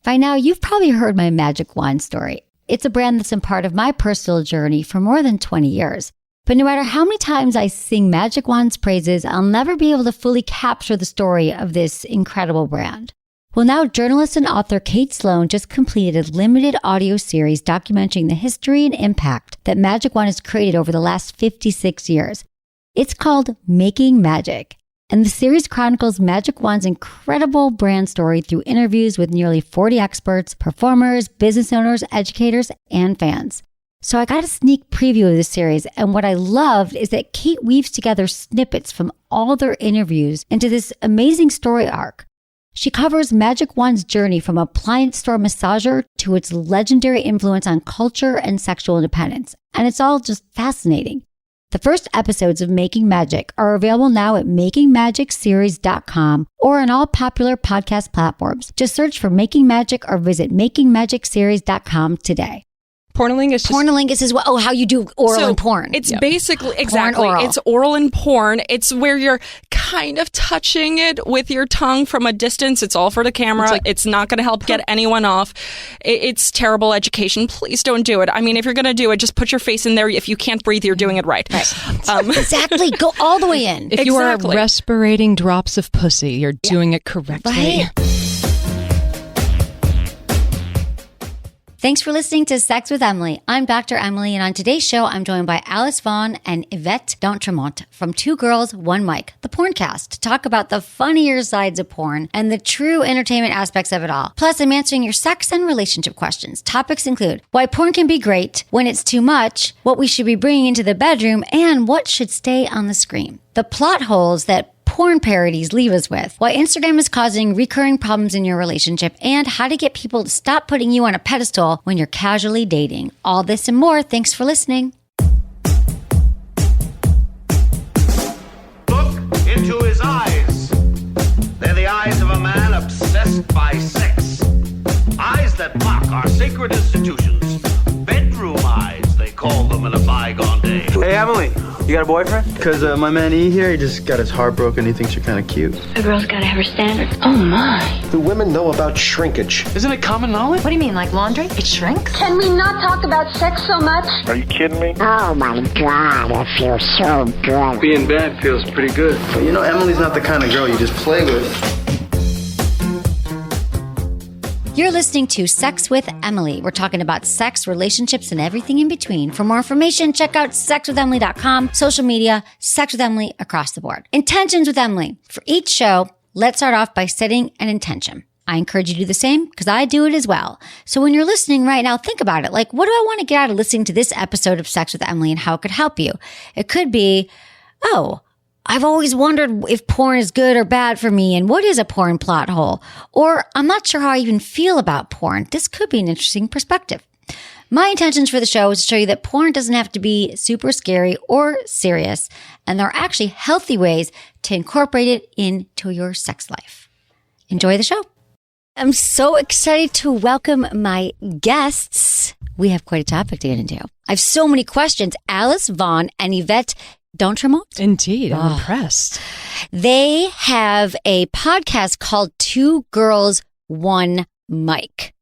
By now, you've probably heard my magic wand story. It's a brand that's been part of my personal journey for more than 20 years. But no matter how many times I sing Magic Wand's praises, I'll never be able to fully capture the story of this incredible brand. Well, now journalist and author Kate Sloan just completed a limited audio series documenting the history and impact that Magic Wand has created over the last 56 years. It's called Making Magic. And the series chronicles Magic Wand's incredible brand story through interviews with nearly 40 experts, performers, business owners, educators, and fans. So I got a sneak preview of the series, and what I loved is that Kate weaves together snippets from all their interviews into this amazing story arc. She covers Magic Wand's journey from appliance store massager to its legendary influence on culture and sexual independence, and it's all just fascinating. The first episodes of Making Magic are available now at makingmagicseries.com or on all popular podcast platforms. Just search for Making Magic or visit makingmagicseries.com today. Pornalingus is what? Oh, how you do oral and porn. It's basically, exactly. Porn, oral. It's oral and porn. It's where you're kind of touching it with your tongue from a distance. It's all for the camera. It's not going to help get anyone off. It's terrible education. Please don't do it. I mean, if you're going to do it, just put your face in there. If you can't breathe, you're doing it right. Exactly. Go all the way in. If you are respirating drops of pussy, you're doing it correctly. Right? Thanks for listening to Sex with Emily. I'm Dr. Emily, and on today's show, I'm joined by Alice Vaughn and Yvette D'Entremont from Two Girls, One Mic, the Porncast, to talk about the funnier sides of porn and the true entertainment aspects of it all. Plus, I'm answering your sex and relationship questions. Topics include why porn can be great, when it's too much, what we should be bringing into the bedroom, and what should stay on the screen. The plot holes that porn parodies leave us with, why Instagram is causing recurring problems in your relationship, and how to get people to stop putting you on a pedestal when you're casually dating. All this and more. Thanks for listening. Look into his eyes. They're the eyes of a man obsessed by sex. Eyes that mock our sacred institutions. Bedroom eyes, they call them in a bygone day. Hey, Emily. You got a boyfriend? Because my man E here, he just got his heart broken. He thinks you're kind of cute. A girl's got to have her standards. Oh, my. Do women know about shrinkage? Isn't it common knowledge? What do you mean, like laundry? It shrinks? Can we not talk about sex so much? Are you kidding me? Oh, my God. It feels so good. Being bad feels pretty good. But you know, Emily's not the kind of girl you just play with. You're listening to Sex with Emily. We're talking about sex, relationships, and everything in between. For more information, check out sexwithemily.com, social media, Sex with Emily across the board. Intentions with Emily. For each show, let's start off by setting an intention. I encourage you to do the same because I do it as well. So when you're listening right now, think about it. Like, what do I want to get out of listening to this episode of Sex with Emily and how it could help you? It could be, I've always wondered if porn is good or bad for me and what is a porn plot hole? Or I'm not sure how I even feel about porn. This could be an interesting perspective. My intentions for the show is to show you that porn doesn't have to be super scary or serious, and there are actually healthy ways to incorporate it into your sex life. Enjoy the show. I'm so excited to welcome my guests. We have quite a topic to get into. I have so many questions. Alice Vaughn and Yvette D'Entremont? Indeed, I'm impressed. They have a podcast called Two Girls, One Mic.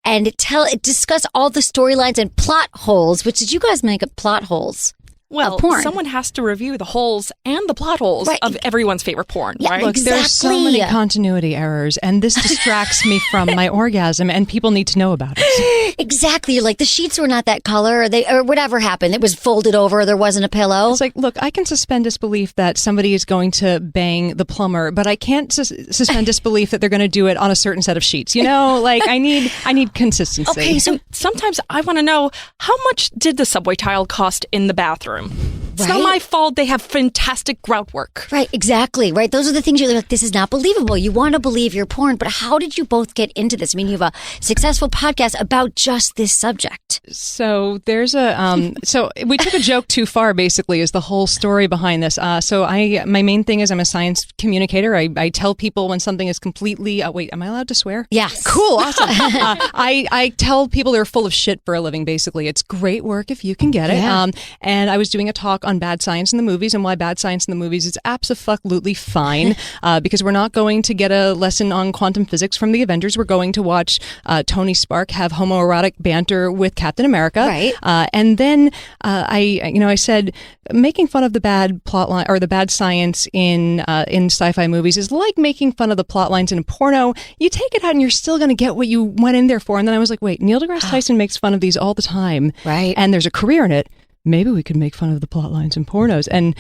And it discuss all the storylines and plot holes, which did you guys make up plot holes? Well, porn. Someone has to review the holes and the plot holes of everyone's favorite porn, Yeah, right? Look, there's so many continuity errors, and this distracts me from my orgasm, and people need to know about it. Exactly. You're like, the sheets were not that color, or whatever happened. It was folded over. There wasn't a pillow. It's like, look, I can suspend disbelief that somebody is going to bang the plumber, but I can't suspend disbelief that they're going to do it on a certain set of sheets. You know, like I need consistency. Okay, so sometimes I want to know, how much did the subway tile cost in the bathroom? It's not my fault they have fantastic grout work. Right, exactly. Right. Those are the things you're like, this is not believable. You want to believe your porn, but how did you both get into this? I mean, you have a successful podcast about just this subject. So there's so we took a joke too far, basically, is the whole story behind this. So my main thing is I'm a science communicator. I tell people when something is completely, wait, am I allowed to swear? Yes. Cool. Awesome. I tell people they're full of shit for a living, basically. It's great work if you can get it. Yeah. And I was doing a talk on bad science in the movies and why bad science in the movies is abso-fuck-lutely fine, because we're not going to get a lesson on quantum physics from the Avengers. We're going to watch Tony Stark have homoerotic banter with Captain America. Right. And then I said making fun of the bad plot line or the bad science in sci-fi movies is like making fun of the plot lines in a porno. You take it out and you're still going to get what you went in there for. And then I was like, wait, Neil deGrasse Tyson makes fun of these all the time. Right. And there's a career in it. Maybe we could make fun of the plot lines in pornos. And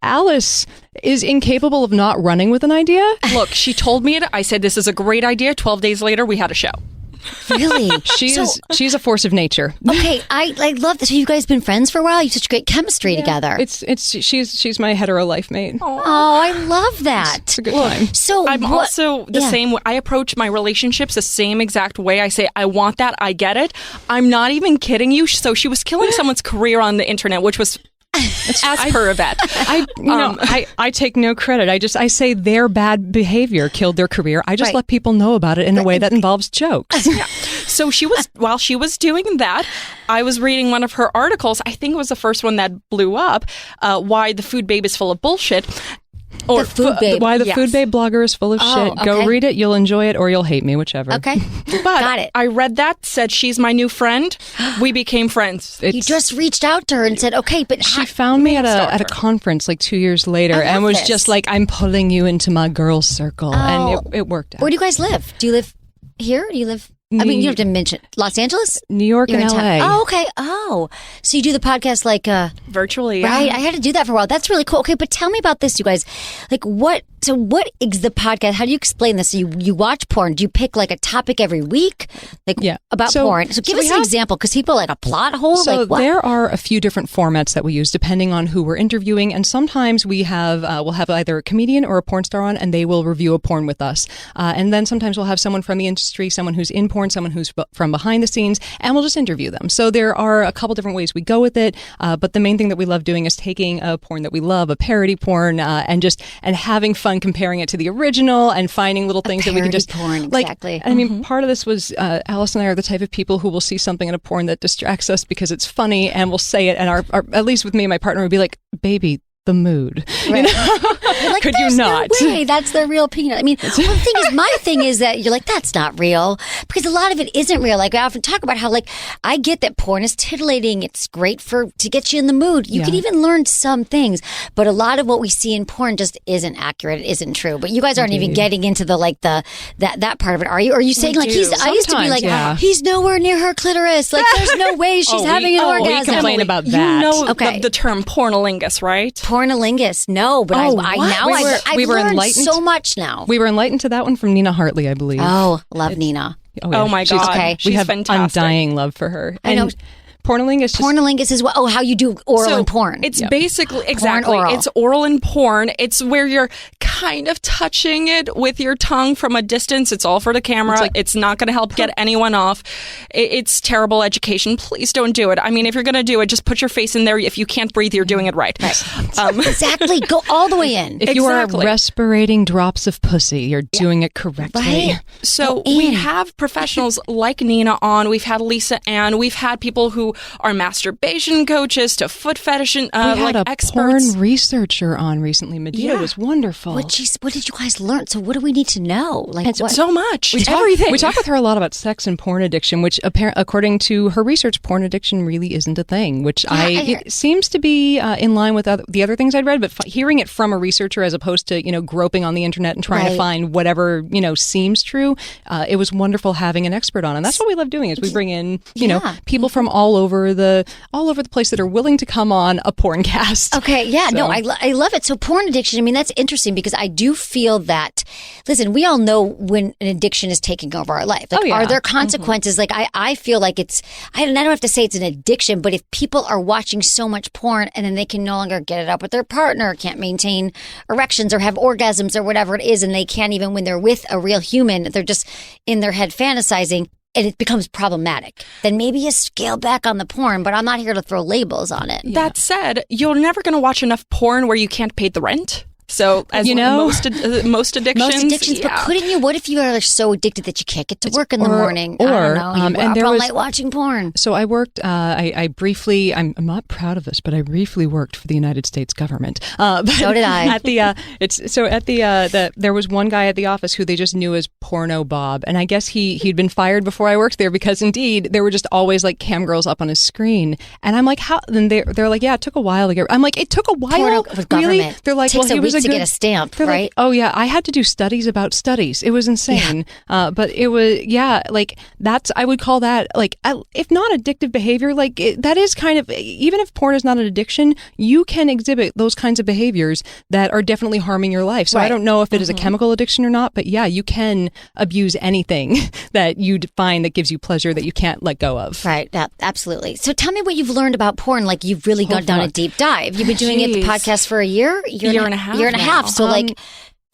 Alice is incapable of not running with an idea. Look, she told me it. I said, this is a great idea. 12 days later, we had a show. Really? She's a force of nature. Okay, I love this. You guys been friends for a while? You have such great chemistry together. She's my hetero life mate. Oh, I love that. It's a good time. So I'm also the same way. I approach my relationships the same exact way. I say, I want that. I get it. I'm not even kidding you. So she was killing someone's career on the internet, which was as per Yvette. I take no credit. I say their bad behavior killed their career. I just let people know about it in a way that involves jokes. Yeah. So while she was doing that, I was reading one of her articles. I think it was the first one that blew up. Why the food babe is full of bullshit. Or the food babe. Why the food babe blogger is full of shit. Okay. Go read it. You'll enjoy it or you'll hate me, whichever. Okay. But Got it. I read that, said she's my new friend. We became friends. You just reached out to her and said, okay, but she found me at a conference like 2 years later and was just like, I'm pulling you into my girl circle. And it worked out. Where do you guys live? Do you live here? Do you live... I mean, you have to mention Los Angeles? New York and LA. Oh, okay. Oh, so you do the podcast like... virtually, right? I had to do that for a while. That's really cool. Okay, but tell me about this, you guys. Like, what is the podcast? How do you explain this? So you watch porn. Do you pick like a topic every week? Like, about porn? So give us an example, because people like a plot hole. So like, what? there are a few different formats that we use depending on who we're interviewing. And sometimes we'll have either a comedian or a porn star on, and they will review a porn with us. And then sometimes we'll have someone from the industry, someone who's in porn, someone who's from behind the scenes, and we'll just interview them. So there are a couple different ways we go with it. But the main thing that we love doing is taking a porn that we love, a parody porn, and having fun comparing it to the original and finding little things that we can just porn, like. Exactly. I mean, part of this was Alice and I are the type of people who will see something in a porn that distracts us because it's funny, and we'll say it, and our at least with me, my partner would be like, "Baby, the mood." Right. You know? Like, could you not? No way. That's the real peanut. I mean, my thing is that you're like, that's not real, because a lot of it isn't real. Like, I often talk about how, like, I get that porn is titillating. It's great to get you in the mood. You can even learn some things, but a lot of what we see in porn just isn't accurate. It isn't true. But you guys aren't even getting into that part of it, are you? Are you saying like I used to be like, he's nowhere near her clitoris. Like, there's no way she's having an orgasm. We complain about that. You know the term pornolingus, right? Pornolingus. No, but I've learned enlightened so much now. We were enlightened to that one from Nina Hartley, I believe. Oh, love Nina. Oh my God. We have fantastic. undying love for her. I know. Pornolingus is what? Oh, how you do oral and porn. It's basically exactly. Oral. It's oral and porn. It's where you're kind of touching it with your tongue from a distance. It's all for the camera. It's not going to help get anyone off. It's terrible education. Please don't do it. I mean, if you're going to do it, just put your face in there. If you can't breathe, you're doing it right. Exactly. Go all the way in. If you are respirating drops of pussy, you're doing it correctly. Right. So we have professionals like Nina on. We've had Lisa Ann. We've had people who are masturbation coaches to foot fetish we had a experts. Porn researcher on recently. Medea was wonderful. What did you guys learn? So what do we need to know? Like, so much. Everything. We talk with her a lot about sex and porn addiction, which according to her research, porn addiction really isn't a thing, which it seems to be in line with the other things I'd read, but hearing it from a researcher as opposed to, groping on the internet and trying to find whatever, seems true, it was wonderful having an expert on. And that's what we love doing is we bring in, people from all over the place that are willing to come on a Porncast. Okay, yeah, so. No, I love it. So porn addiction, I mean, that's interesting because I do feel that, listen, we all know when an addiction is taking over our life. Like, are there consequences? Like, I feel like I don't have to say it's an addiction, but if people are watching so much porn and then they can no longer get it up with their partner, can't maintain erections or have orgasms or whatever it is, and they can't even when they're with a real human, they're just in their head fantasizing. and it becomes problematic, then maybe you scale back on the porn, but I'm not here to throw labels on it. That said, you're never going to watch enough porn where you can't pay the rent. So, as most addictions. Most addictions, but couldn't you? What if you are so addicted that you can't get to work in the morning? Or, I don't know, and there all was, night watching porn. So I worked, I briefly, I'm not proud of this, but I briefly worked for the United States government. But so did I. There was one guy at the office who they just knew as Porno Bob. And I guess he'd been fired before I worked there because indeed there were just always like cam girls up on his screen. And I'm like, how? Then they're like, yeah, it took a while to get, I'm like, it took a while? With really? Government. They're like, well, he was to get a stamp, right? Like, oh yeah, I had to do studies about studies. It was insane. Yeah. But it was, like I would call that like, if not addictive behavior, like that is kind of, even if porn is not an addiction, you can exhibit those kinds of behaviors that are definitely harming your life. So I don't know if it is a chemical addiction or not, but yeah, you can abuse anything that you find that gives you pleasure that you can't let go of. Right. Yeah, absolutely. So tell me what you've learned about porn. Like you've really gone down a deep dive. You've been doing the podcast for a year and a half. So like,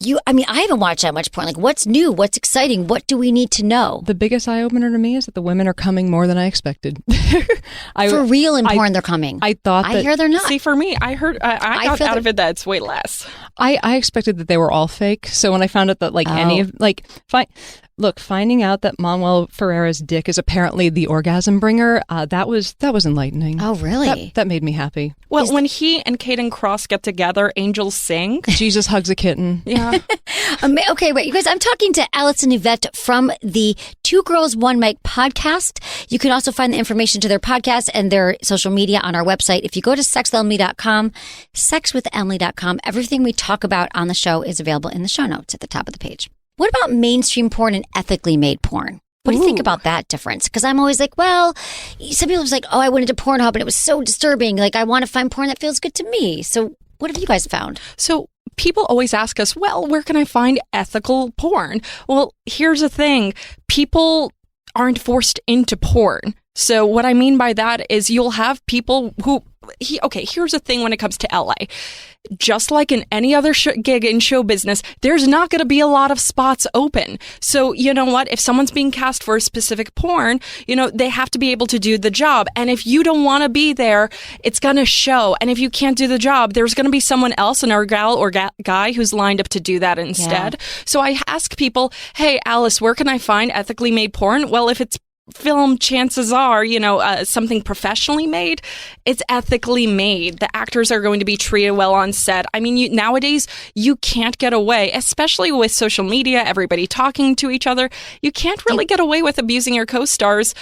I haven't watched that much porn. Like, what's new? What's exciting? What do we need to know? The biggest eye-opener to me is that the women are coming more than I expected. For real in porn, they're coming. I hear they're not. See, for me, I heard, I got out of it that it's way less. I expected that they were all fake. So when I found out that finding out that Manuel Ferreira's dick is apparently the orgasm bringer, that was enlightening. Oh, really? That made me happy. Well, when he and Caden Cross get together, angels sing. Jesus hugs a kitten. Yeah. Okay, wait, you guys, I'm talking to Alice and Yvette from the Two Girls, One Mic podcast. You can also find the information to their podcast and their social media on our website. If you go to sexwithemily.com, sexwithemily.com, everything we talk about on the show is available in the show notes at the top of the page. What about mainstream porn and ethically made porn? What do you think about that difference? Because I'm always like, well, some people was like, oh, I went into Pornhub and it was so disturbing. Like, I want to find porn that feels good to me. So what have you guys found? So people always ask us, well, where can I find ethical porn? Well, here's the thing. People aren't forced into porn. So what I mean by that is you'll have people who, here's the thing when it comes to LA. Just like in any other gig in show business, there's not going to be a lot of spots open. So, you know what? If someone's being cast for a specific porn, they have to be able to do the job. And if you don't want to be there, it's going to show. And if you can't do the job, there's going to be someone else, an gal or guy who's lined up to do that instead. Yeah. So I ask people, hey, Alice, where can I find ethically made porn? Well, if it's film, chances are, something professionally made, it's ethically made. The actors are going to be treated well on set. I mean, nowadays, you can't get away, especially with social media, everybody talking to each other. You can't really get away with abusing your co-stars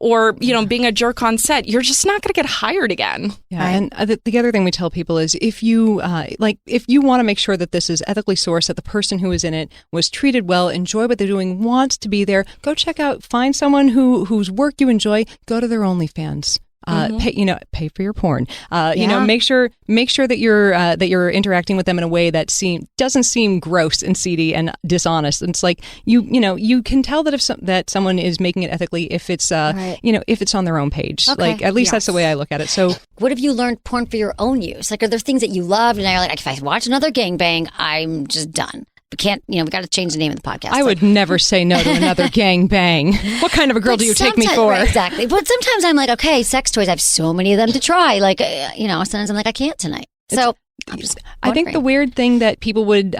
or, being a jerk on set. You're just not going to get hired again. Yeah, and the other thing we tell people is if you want to make sure that this is ethically sourced, that the person who is in it was treated well, enjoy what they're doing, wants to be there, go check out, find someone whose work you enjoy, go to their OnlyFans. Pay for your porn. Make sure that you're interacting with them in a way that doesn't seem gross and seedy and dishonest. And it's like you can tell that that someone is making it ethically if it's if it's on their own page. Okay. Like at least that's the way I look at it. So what have you learned porn for your own use? Like, are there things that you loved and now you're like, if I watch another gangbang, I'm just done? We can't, we got to change the name of the podcast. I would never say no to another gang bang. What kind of a girl do you take me for? Right, exactly. But sometimes I'm like, okay, sex toys, I have so many of them to try. Like, sometimes I'm like, I can't tonight. So I think the weird thing that people would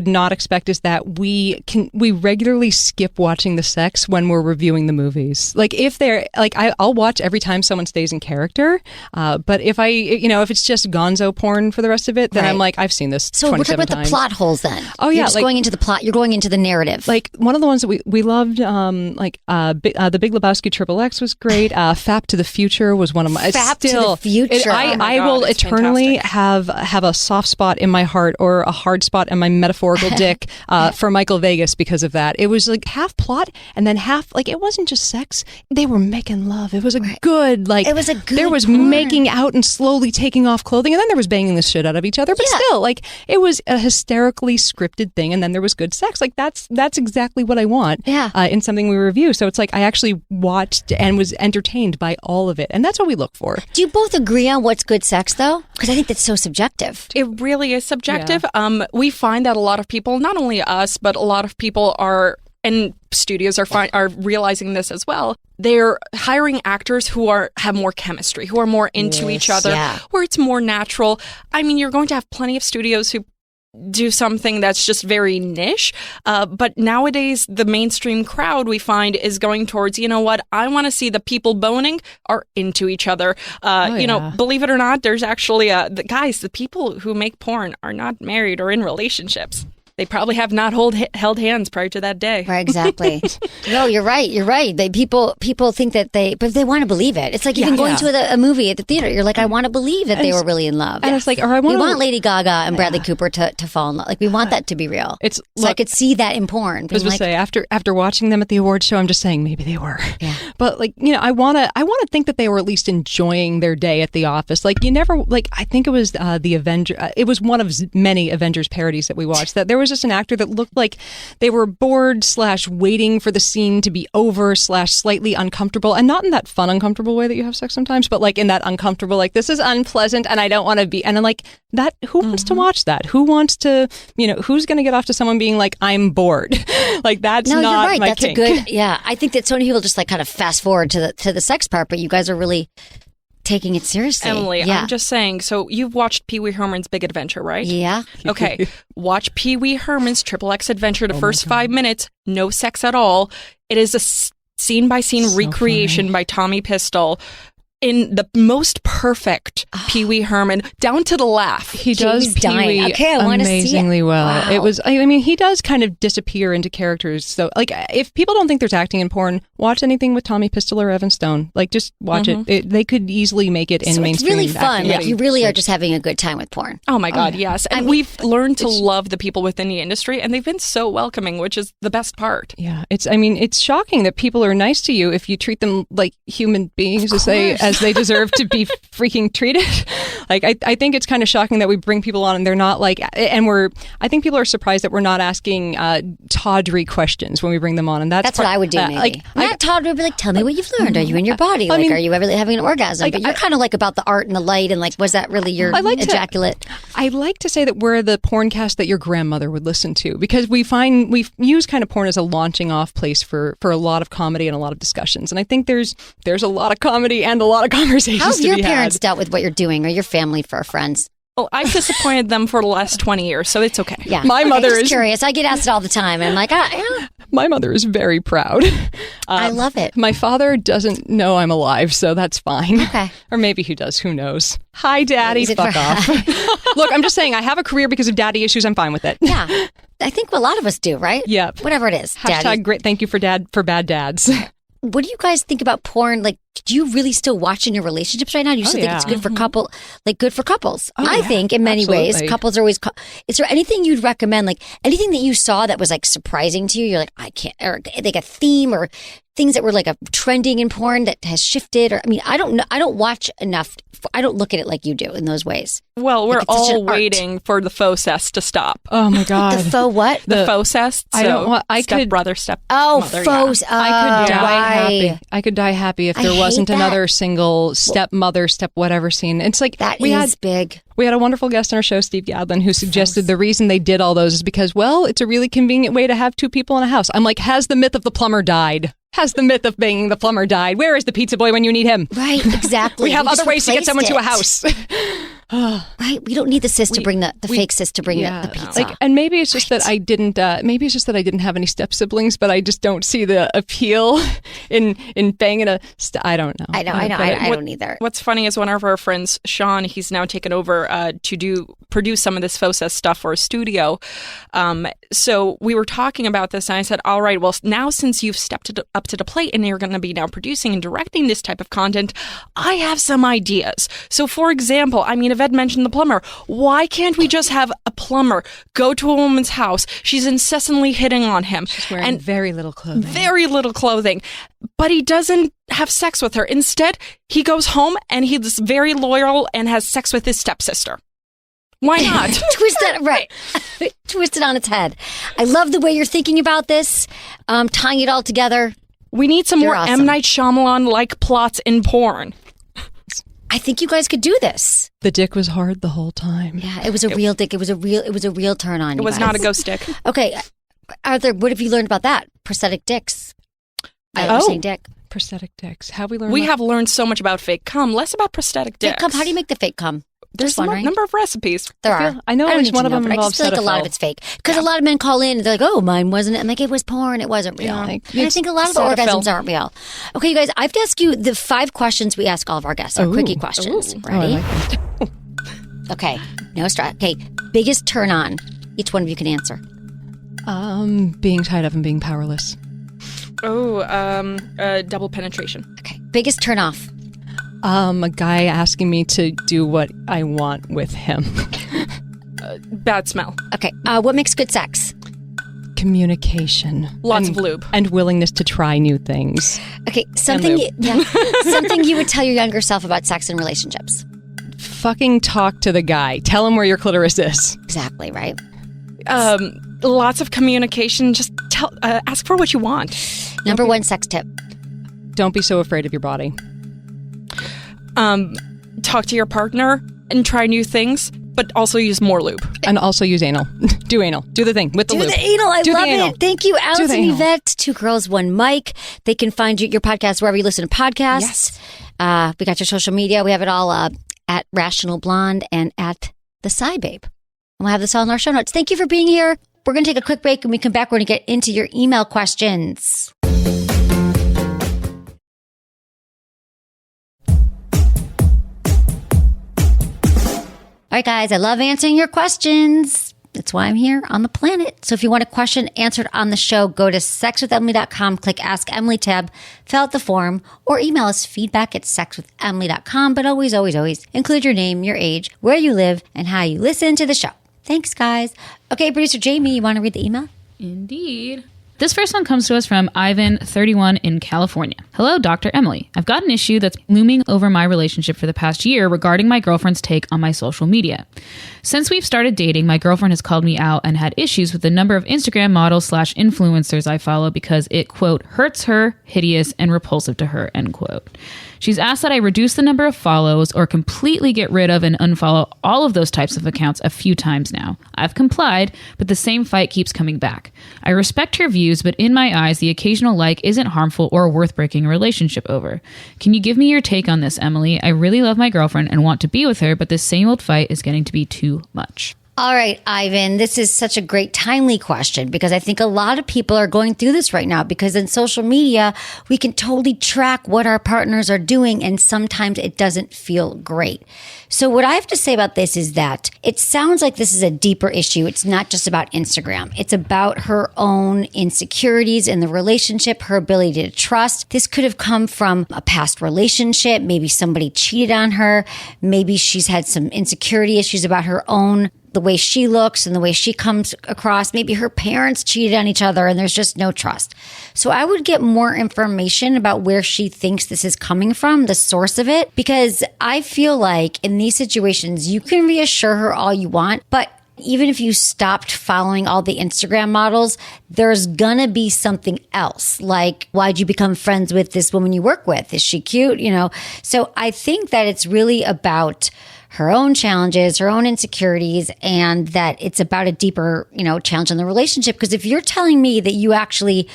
not expect is that we regularly skip watching the sex when we're reviewing the movies. Like if they're like I'll watch every time someone stays in character, but if if it's just gonzo porn for the rest of it, then I'm like, I've seen this. So we're talking about the plot holes then. Oh yeah, you're just going into the plot. You're going into the narrative. Like one of the ones that we loved, the Big Lebowski XXX was great. Fap to the Future was one of my. Fap to the Future. I will eternally have a soft spot in my heart or a hard spot in my metaphorical dick for Michael Vegas because of that. It was like half plot and then half, like, it wasn't just sex. They were making love. It was a good, like, it was a good there was porn. Making out and slowly taking off clothing, and then there was banging the shit out of each other, but still, like, it was a hysterically scripted thing, and then there was good sex. Like, that's exactly what I want in something we review. So it's like I actually watched and was entertained by all of it, and that's what we look for. Do you both agree on what's good sex, though? Because I think that's so subjective. It really is subjective. Yeah. We find that a lot of people, not only us, but a lot of people are and studios are realizing this as well. They're hiring actors who have more chemistry, who are more into each other, where it's more natural. I mean, you're going to have plenty of studios who do something that's just very niche. But nowadays, the mainstream crowd we find is going towards, you know what, I want to see the people boning are into each other. You know, believe it or not, there's actually, the people who make porn are not married or in relationships. They probably have not held hands prior to that day. Right, exactly. No, you're right. You're right. People think that but they want to believe it. It's like even going to a movie at the theater. You're like, I want to believe that they were really in love. And it's like, we want Lady Gaga and Bradley Cooper to fall in love. Like, we want that to be real. I could see that in porn. I was going to say, after watching them at the awards show, I'm just saying maybe they were. Yeah. But like, you know, I want to think that they were at least enjoying their day at the office. Like, you never, like, I think it was the Avenger. It was one of many Avengers parodies that we watched. That there was just an actor that looked like they were bored / waiting for the scene to be over / slightly uncomfortable, and not in that fun uncomfortable way that you have sex sometimes, but like in that uncomfortable, like, this is unpleasant and I don't want to be. And I'm like, that, who wants to watch that? Who wants to, you know, who's going to get off to someone being like, I'm bored? Like, that's not you're right. my That's kink. a good. Yeah, I think that so many people just like kind of fast forward to the sex part, but you guys are really taking it seriously. Emily, I'm just saying, so you've watched Pee Wee Herman's Big Adventure, right? Yeah. Okay. Watch Pee Wee Herman's XXX Adventure, the first 5 minutes, no sex at all. It is a scene-by-scene recreation by Tommy Pistol in the most perfect Pee Wee Herman, down to the laugh. He does Pee Wee amazingly well. Wow. It was, I mean, he does kind of disappear into characters. So, like, if people don't think there's acting in porn, watch anything with Tommy Pistol or Evan Stone. Like, just watch it. They could easily make it in mainstream. It's really fun. Like, you really are just having a good time with porn. Oh my God, yes. And we've learned to love the people within the industry, and they've been so welcoming, which is the best part. Yeah, it's shocking that people are nice to you if you treat them like human beings, as they deserve to be freaking treated. Like, I think it's kind of shocking that we bring people on and they're not like, I think people are surprised that we're not asking tawdry questions when we bring them on, and that's what I would do. Maybe not tawdry, but like, tell me what you've learned. Are you in your body? Like, are you ever having an orgasm? Like, but you're kind of like about the art and the light, and like, was that really your ejaculate? I like to say that we're the porncast that your grandmother would listen to, because we use kind of porn as a launching off place for a lot of comedy and a lot of discussions, and I think there's a lot of comedy and a lot of conversations. How have your parents dealt with what you're doing, or your family, for friends? Well, I've disappointed them for the last 20 years, so it's okay. Yeah, my mother is curious. I get asked it all the time, and I'm like, my mother is very proud. I love it. My father doesn't know I'm alive, so that's fine. Okay. Or maybe he does. Who knows? Hi, Daddy. Fuck off. Look, I'm just saying, I have a career because of daddy issues. I'm fine with it. Yeah. I think a lot of us do, right? Yeah. Whatever it is. Hashtag great thank you for bad dads. What do you guys think about porn? Like, do you really still watch in your relationships right now? Do you still think it's good for good for couples? I think in many ways, couples are always. Is there anything you'd recommend? Like, anything that you saw that was like surprising to you? You're like, I can't, or like a theme, or things that were like trending in porn that has shifted. Or, I mean, I don't know. I don't watch enough. I don't look at it like you do in those ways. Well, we're all waiting for the faux cess to stop. Oh my God. The faux what? The faux cess. Step brother, step mother. Faux. Yeah. I could die happy. I could die happy if there wasn't another single stepmother, step whatever scene. It's like big. We had a wonderful guest on our show, Steve Gadlin, who suggested the reason they did all those is because, well, it's a really convenient way to have two people in a house. I'm like, has the myth of the plumber died? Has the myth of banging the plumber died? Where is the pizza boy when you need him? Right, exactly. We have other ways to get someone to a house. Right, we don't need the cis to bring the fake cis to bring the pizza. Like, and maybe it's just that I didn't. Maybe it's just that I didn't have any step siblings, but I just don't see the appeal in banging a. I don't know. I know. I don't either. What's funny is one of our friends, Sean, he's now taken over to produce some of this FOSS stuff for a studio. So we were talking about this, and I said, "All right, well, now since you've stepped up to the plate and you're going to be now producing and directing this type of content, I have some ideas." So, for example, I mean, Yvette mentioned the plumber. Why can't we just have a plumber go to a woman's house? She's incessantly hitting on him. She's wearing very little clothing. Very little clothing. But he doesn't have sex with her. Instead, he goes home and he's very loyal and has sex with his stepsister. Why not? Twist that, right. Twist it on its head. I love the way you're thinking about this, tying it all together. We need some more awesome. M. Night Shyamalan-like plots in porn. I think you guys could do this. The dick was hard the whole time. Yeah, it was a real dick. It was a real turn on. It was not a ghost dick. Okay, What have you learned about that? Prosthetic dicks. Saying dick. Prosthetic dicks. Have we learned? We have learned so much about fake cum, less about prosthetic dicks. Fake cum. How do you make the fake cum? There's a number of recipes. There are. I know at least one of them involves I just feel like a lot of it's fake. Because a lot of men call in and they're like, oh, mine wasn't it? I'm like, it was porn. It wasn't real. And I think a lot of the orgasms aren't real. Okay, you guys, I have to ask you the 5 questions we ask all of our guests. Our quickie questions. Ready? Okay. No stress. Okay. Biggest turn on. Each one of you can answer. Being tied up and being powerless. Double penetration. Okay. Biggest turn off. A guy asking me to do what I want with him. Bad smell. Okay. What makes good sex? Communication. Lots of lube. And willingness to try new things. Okay. Something you would tell your younger self about sex and relationships. Fucking talk to the guy. Tell him where your clitoris is. Exactly, right? Lots of communication. Just ask for what you want. Number 1 sex tip. Don't be so afraid of your body. Talk to your partner and try new things, but also use more lube. And also use anal. Do anal. Do the thing with the lube. Do the anal. I love it. Thank you, Alice and Yvette. 2 girls, 1 mic. They can find your podcast wherever you listen to podcasts. Yes. We got your social media. We have it all at Rational Blonde and at The Sci Babe. And we'll have this all in our show notes. Thank you for being here. We're going to take a quick break. When we come back, we're going to get into your email questions. All right, guys, I love answering your questions. That's why I'm here on the planet. So if you want a question answered on the show, go to sexwithemily.com, click Ask Emily tab, fill out the form, or email us feedback@sexwithemily.com. But always, always, always include your name, your age, where you live, and how you listen to the show. Thanks, guys. Okay, producer Jamie, you want to read the email? Indeed. This first one comes to us from Ivan, 31, in California. Hello, Dr. Emily. I've got an issue that's looming over my relationship for the past year regarding my girlfriend's take on my social media. Since we've started dating, my girlfriend has called me out and had issues with the number of Instagram models/influencers I follow because it, quote, hurts her, hideous, and repulsive to her, end quote. She's asked that I reduce the number of follows or completely get rid of and unfollow all of those types of accounts a few times now. I've complied, but the same fight keeps coming back. I respect her views, but in my eyes, the occasional like isn't harmful or worth breaking a relationship over. Can you give me your take on this, Emily? I really love my girlfriend and want to be with her, but this same old fight is getting to be too much. All right, Ivan, this is such a great timely question because I think a lot of people are going through this right now because in social media, we can totally track what our partners are doing and sometimes it doesn't feel great. So what I have to say about this is that it sounds like this is a deeper issue. It's not just about Instagram. It's about her own insecurities in the relationship, her ability to trust. This could have come from a past relationship. Maybe somebody cheated on her. Maybe she's had some insecurity issues about her own, the way she looks and the way she comes across. Maybe her parents cheated on each other and there's just no trust. So I would get more information about where she thinks this is coming from, the source of it, because I feel like in these situations, you can reassure her all you want, but even if you stopped following all the Instagram models, there's gonna be something else. Like, why'd you become friends with this woman you work with? Is she cute? You know? So I think that it's really about her own challenges, her own insecurities, and that it's about a deeper, challenge in the relationship. Because if you're telling me that you actually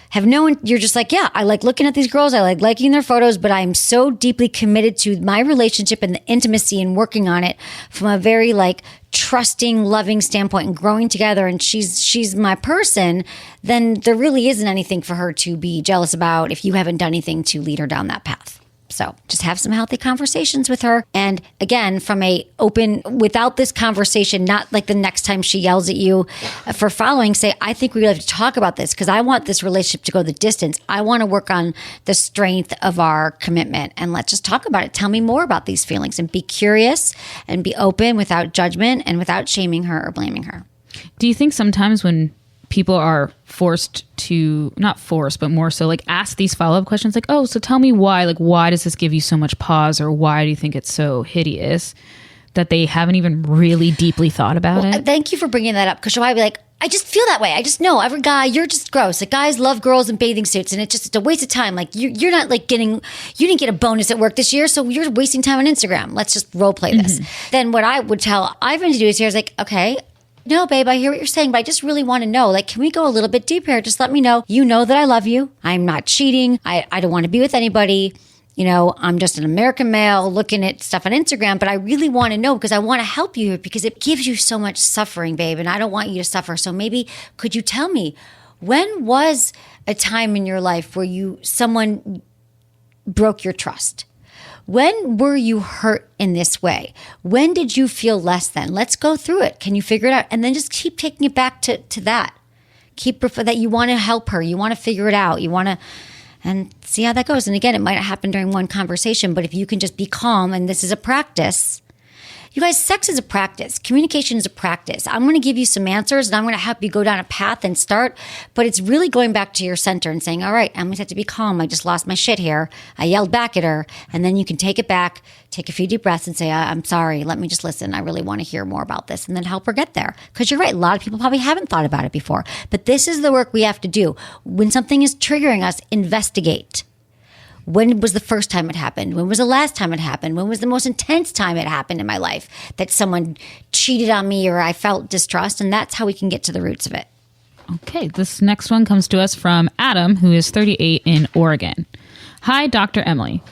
have you're just like, yeah, I like looking at these girls, I like liking their photos, but I'm so deeply committed to my relationship and the intimacy and working on it from a very trusting, loving standpoint and growing together, and she's my person, then there really isn't anything for her to be jealous about if you haven't done anything to lead her down that path. So just have some healthy conversations with her. And again, from a open, without this conversation, not like the next time she yells at you for following, say, I think we have to talk about this because I want this relationship to go the distance. I want to work on the strength of our commitment and let's just talk about it. Tell me more about these feelings and be curious and be open without judgment and without shaming her or blaming her. Do you think sometimes when people are forced to, not forced, but more so ask these follow-up questions oh, so tell me why, why does this give you so much pause or why do you think it's so hideous, that they haven't even really deeply thought about it? Thank you for bringing that up because she'll probably be I just feel that way. I just know every guy, you're just gross. Guys love girls in bathing suits and it's a waste of time. You're not you didn't get a bonus at work this year, so you're wasting time on Instagram. Let's just role play this. Then what I would tell Ivan to do is okay, No, babe, I hear what you're saying, but I just really want to know, like, can we go a little bit deeper? Just let me know. You know that I love you. I'm not cheating. I don't want to be with anybody. You know, I'm just an American male looking at stuff on Instagram, but I really want to know because I want to help you because it gives you so much suffering, babe, and I don't want you to suffer. So maybe could you tell me, when was a time in your life where someone broke your trust? When were you hurt in this way? When did you feel less than? Let's go through it. Can you figure it out? And then just keep taking it back to that. Keep that you want to help her. You want to figure it out. You want to, and see how that goes. And again, it might not happen during one conversation, but if you can just be calm, and this is a practice. You guys, sex is a practice. Communication is a practice. I'm going to give you some answers and I'm going to help you go down a path and start. But it's really going back to your center and saying, all right, I'm going to have to be calm. I just lost my shit here. I yelled back at her. And then you can take it back, take a few deep breaths and say, I'm sorry. Let me just listen. I really want to hear more about this, and then help her get there. Because you're right. A lot of people probably haven't thought about it before. But this is the work we have to do. When something is triggering us, investigate. When was the first time it happened? When was the last time it happened? When was the most intense time it happened in my life that someone cheated on me or I felt distrust? And that's how we can get to the roots of it. Okay, this next one comes to us from Adam, who is 38 in Oregon. Hi, Dr. Emily.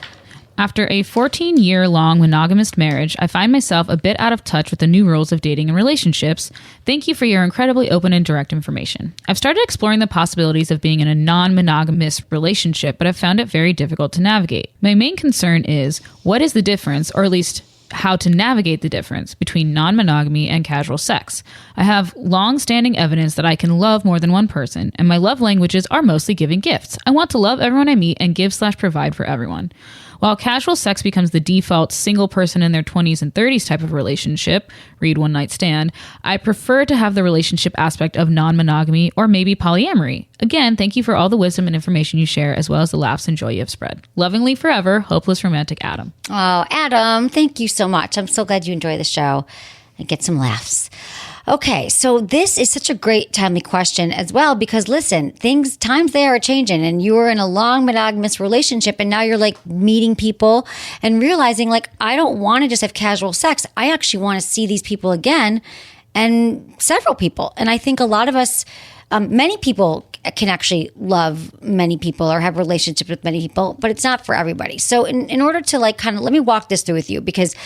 After a 14-year-long monogamous marriage, I find myself a bit out of touch with the new rules of dating and relationships. Thank you for your incredibly open and direct information. I've started exploring the possibilities of being in a non-monogamous relationship, but I've found it very difficult to navigate. My main concern is, what is the difference, or at least how to navigate the difference between non-monogamy and casual sex? I have long-standing evidence that I can love more than one person, and my love languages are mostly giving gifts. I want to love everyone I meet and give/provide for everyone. While casual sex becomes the default single person in their 20s and 30s type of relationship, read one night stand, I prefer to have the relationship aspect of non-monogamy or maybe polyamory. Again, thank you for all the wisdom and information you share, as well as the laughs and joy you have spread. Lovingly forever, hopeless romantic Adam. Oh, Adam, thank you so much. I'm so glad you enjoy the show and get some laughs. Okay, so this is such a great timely question as well, because listen, times they are changing, and you were in a long monogamous relationship and now you're like meeting people and realizing like, I don't want to just have casual sex. I actually want to see these people again, and several people. And I think a lot of us, many people can actually love many people or have relationships with many people, but it's not for everybody. So in order to like kind of, let me walk this through with you, because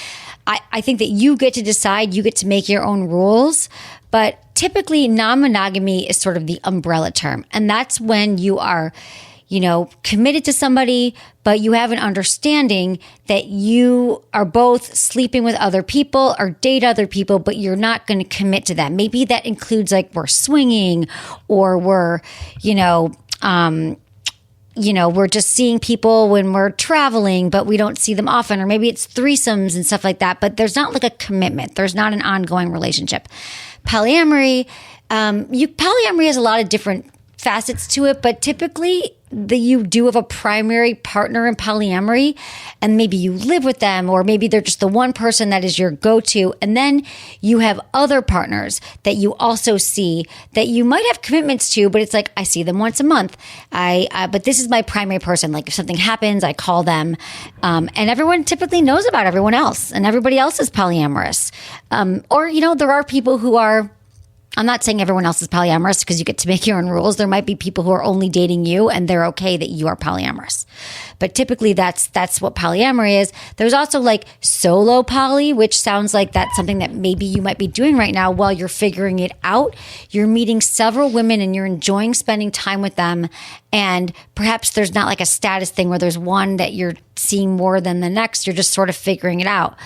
I think that you get to decide, you get to make your own rules, but typically non-monogamy is sort of the umbrella term. And that's when you are, committed to somebody, but you have an understanding that you are both sleeping with other people or date other people, but you're not going to commit to that. Maybe that includes like we're swinging, or we're, we're just seeing people when we're traveling, but we don't see them often. Or maybe it's threesomes and stuff like that, but there's not like a commitment. There's not an ongoing relationship. Polyamory, polyamory has a lot of different facets to it, but typically you do have a primary partner in polyamory, and maybe you live with them, or maybe they're just the one person that is your go-to. And then you have other partners that you also see that you might have commitments to, but it's like, I see them once a month. But this is my primary person. Like if something happens, I call them. And everyone typically knows about everyone else, and everybody else is polyamorous. Or, there are people who are, I'm not saying everyone else is polyamorous because you get to make your own rules. There might be people who are only dating you and they're okay that you are polyamorous. But typically that's what polyamory is. There's also like solo poly, which sounds like that's something that maybe you might be doing right now while you're figuring it out. You're meeting several women and you're enjoying spending time with them. And perhaps there's not like a status thing where there's one that you're seeing more than the next. You're just sort of figuring it out.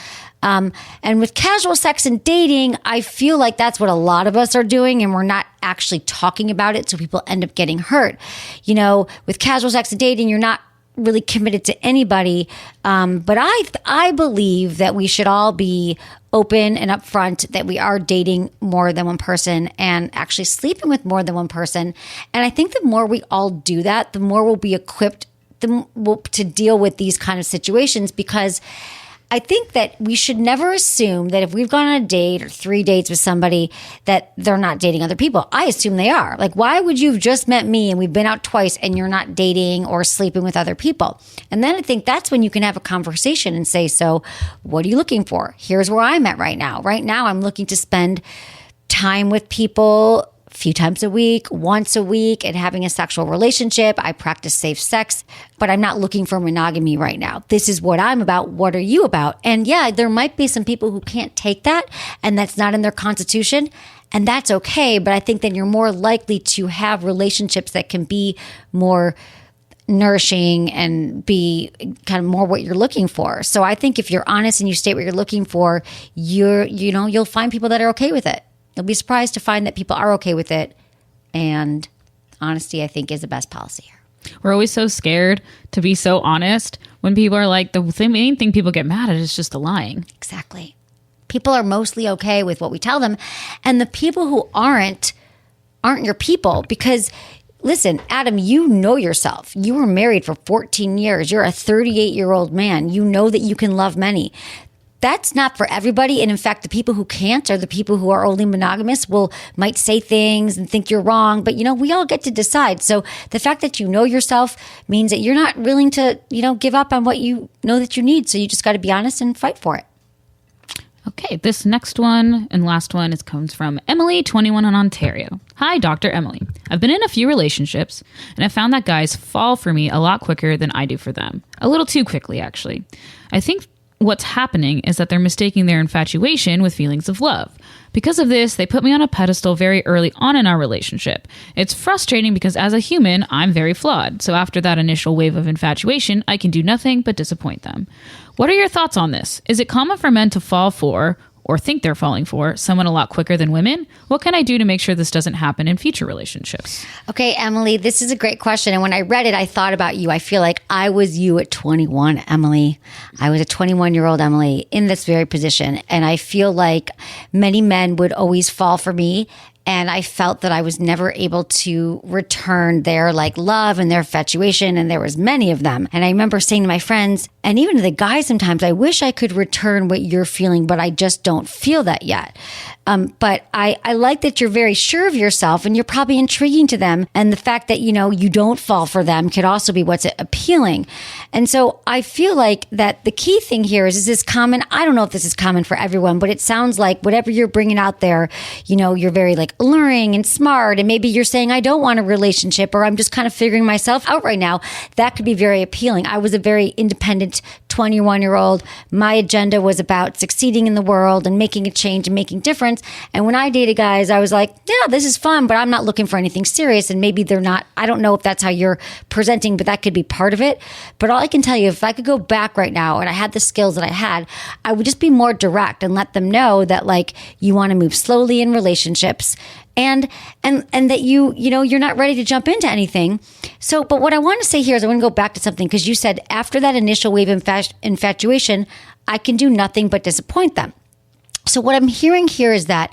And with casual sex and dating, I feel like that's what a lot of us are doing, and we're not actually talking about it, so people end up getting hurt. With casual sex and dating, you're not really committed to anybody. But I believe that we should all be open and upfront that we are dating more than one person and actually sleeping with more than one person. And I think the more we all do that, the more we'll be equipped to deal with these kind of situations, because I think that we should never assume that if we've gone on a date or 3 dates with somebody that they're not dating other people. I assume they are. Like, why would you have just met me and we've been out twice and you're not dating or sleeping with other people? And then I think that's when you can have a conversation and say, so what are you looking for? Here's where I'm at right now. Right now, I'm looking to spend time with people a few times a week, once a week, and having a sexual relationship. I practice safe sex, but I'm not looking for monogamy right now. This is what I'm about. What are you about? And yeah, there might be some people who can't take that, and that's not in their constitution. And that's okay. But I think then you're more likely to have relationships that can be more nourishing and be kind of more what you're looking for. So I think if you're honest and you state what you're looking for, you'll find people that are okay with it. You'll be surprised to find that people are okay with it. And honesty, I think, is the best policy here. We're always so scared to be so honest when people are like, the main thing people get mad at is just the lying. Exactly. People are mostly okay with what we tell them. And the people who aren't your people, because listen, Adam, you know yourself. You were married for 14 years. You're a 38-year-old man. You know that you can love many. That's not for everybody. And in fact, the people who can't are the people who are only monogamous might say things and think you're wrong. But, we all get to decide. So the fact that you know yourself means that you're not willing to, give up on what you know that you need. So you just got to be honest and fight for it. Okay, this next one and last one comes from Emily, 21 in Ontario. Hi, Dr. Emily. I've been in a few relationships, and I found that guys fall for me a lot quicker than I do for them. A little too quickly, actually. I think what's happening is that they're mistaking their infatuation with feelings of love. Because of this, they put me on a pedestal very early on in our relationship. It's frustrating because as a human, I'm very flawed. So after that initial wave of infatuation, I can do nothing but disappoint them. What are your thoughts on this? Is it common for men to fall for, or think they're falling for, someone a lot quicker than women? What can I do to make sure this doesn't happen in future relationships? Okay, Emily, this is a great question. And when I read it, I thought about you. I feel like I was you at 21, Emily. I was a 21-year-old Emily in this very position. And I feel like many men would always fall for me. And I felt that I was never able to return their love and their infatuation. And there was many of them. And I remember saying to my friends, and even to the guys sometimes, I wish I could return what you're feeling, but I just don't feel that yet. But I like that you're very sure of yourself and you're probably intriguing to them. And the fact that, you don't fall for them could also be what's appealing. And so I feel like that the key thing here is this common? I don't know if this is common for everyone, but it sounds like whatever you're bringing out there, you're very alluring and smart. And maybe you're saying, I don't want a relationship, or I'm just kind of figuring myself out right now. That could be very appealing. I was a very independent 21-year-old. My agenda was about succeeding in the world and making a change and making difference. And when I dated guys, I was like, yeah, this is fun, but I'm not looking for anything serious. And maybe they're not. I don't know if that's how you're presenting, but that could be part of it. But all I can tell you, if I could go back right now and I had the skills that I had, I would just be more direct and let them know that you want to move slowly in relationships and that you're not ready to jump into anything. So, but what I want to say here is I want to go back to something, because you said after that initial wave of infatuation, I can do nothing but disappoint them. So what I'm hearing here is that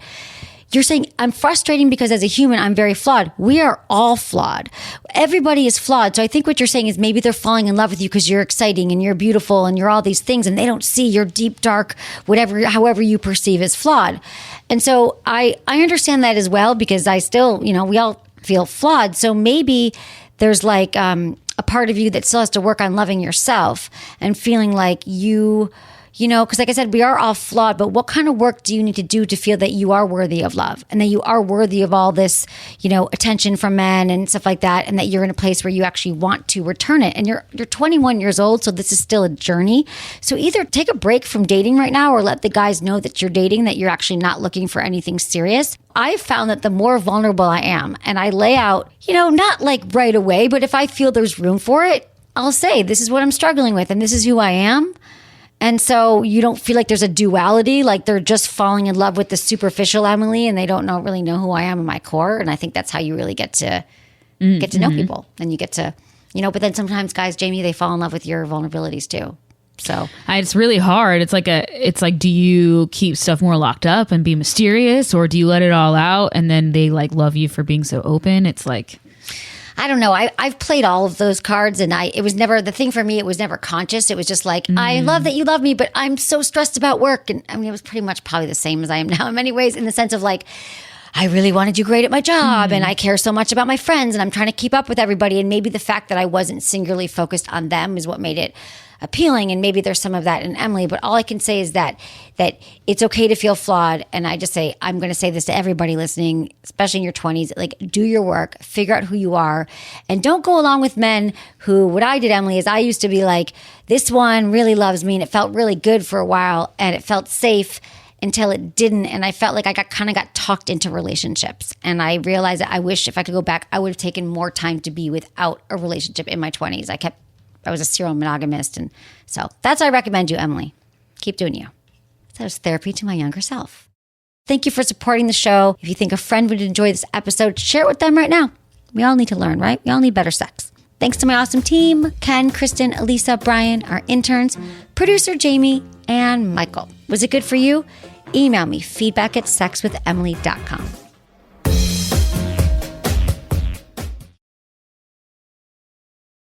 you're saying I'm frustrating because as a human, I'm very flawed. We are all flawed. Everybody is flawed. So I think what you're saying is maybe they're falling in love with you because you're exciting and you're beautiful and you're all these things, and they don't see your deep, dark, however you perceive as flawed. And so I understand that as well, because I still, we all feel flawed. So maybe there's a part of you that still has to work on loving yourself and feeling like because like I said, we are all flawed, but what kind of work do you need to do to feel that you are worthy of love and that you are worthy of all this, attention from men and stuff like that, and that you're in a place where you actually want to return it. And you're 21 years old, so this is still a journey. So either take a break from dating right now or let the guys know that you're dating, that you're actually not looking for anything serious. I've found that the more vulnerable I am and I lay out, not right away, but if I feel there's room for it, I'll say, this is what I'm struggling with and this is who I am. And so you don't feel like there's a duality, like they're just falling in love with the superficial Emily and they don't really know who I am in my core. And I think that's how you really get to know people. And you get to, but then sometimes guys, Jamie, they fall in love with your vulnerabilities too. So it's really hard. It's like, do you keep stuff more locked up and be mysterious, or do you let it all out and then they love you for being so open? It's I don't know. I've played all of those cards, and it was never the thing for me. It was never conscious. It was just I love that you love me, but I'm so stressed about work. And I mean, it was pretty much probably the same as I am now in many ways, in the sense of I really want to do great at my job and I care so much about my friends and I'm trying to keep up with everybody. And maybe the fact that I wasn't singularly focused on them is what made it appealing. And maybe there's some of that in Emily, but all I can say is that it's okay to feel flawed. And I just say, I'm going to say this to everybody listening, especially in your 20s, like do your work, figure out who you are, and don't go along with men who, what I did, Emily, is I used to be like, this one really loves me and it felt really good for a while and it felt safe until it didn't. And I felt like I got talked into relationships. And I realized that I wish if I could go back, I would have taken more time to be without a relationship in my 20s. I was a serial monogamist. And so that's what I recommend you, Emily. Keep doing you. That was therapy to my younger self. Thank you for supporting the show. If you think a friend would enjoy this episode, share it with them right now. We all need to learn, right? We all need better sex. Thanks to my awesome team, Ken, Kristen, Elisa, Brian, our interns, producer Jamie, and Michael. Was it good for you? Email me, feedback@sexwithemily.com.